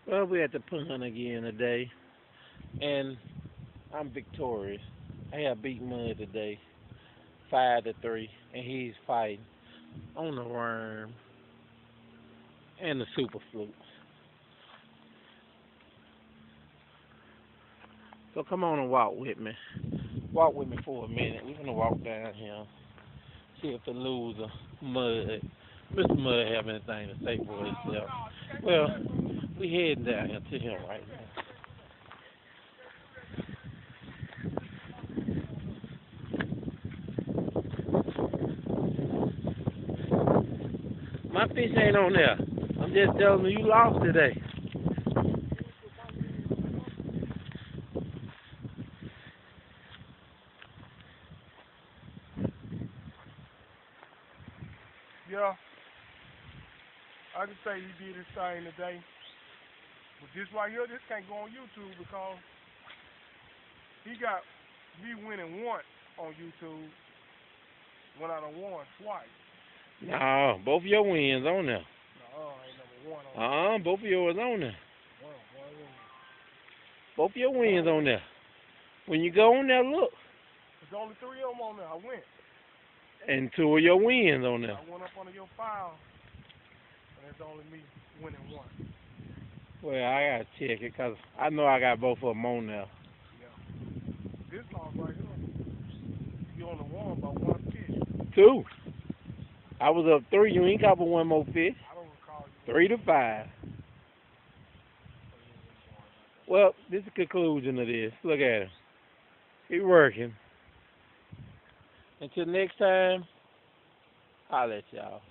Well, we at the pond again today, and I'm victorious. I have beat Mud today, 5-3, and he's fighting on the worm and the super flukes. So come on and walk with me. Walk with me for a minute. We're gonna walk down here, see if the loser, Mud, Mr. Mud, have anything to say for himself. Well, we heading down here to him right now. My fish ain't on there. I'm just telling you lost today. Yeah, I can say he did his thing today. But this right here, this can't go on YouTube because he got me winning once on YouTube when I done won twice. No, both of your wins on there. No, ain't number one on Both of yours on there. one win. Both of your wins on there. When you go on there, look. There's only three of them on there. I went. And two of your wins on there. I went up under your file, and it's only me winning one. Well, I gotta check it, 'cause I know I got both of them on there. Yeah. This loss right here, you only won by one fish. Two. I was up 3. You ain't got but one more fish. I don't recall you. 3-5. Well, this is the conclusion of this. Look at him. He working. Until next time, I'll let y'all.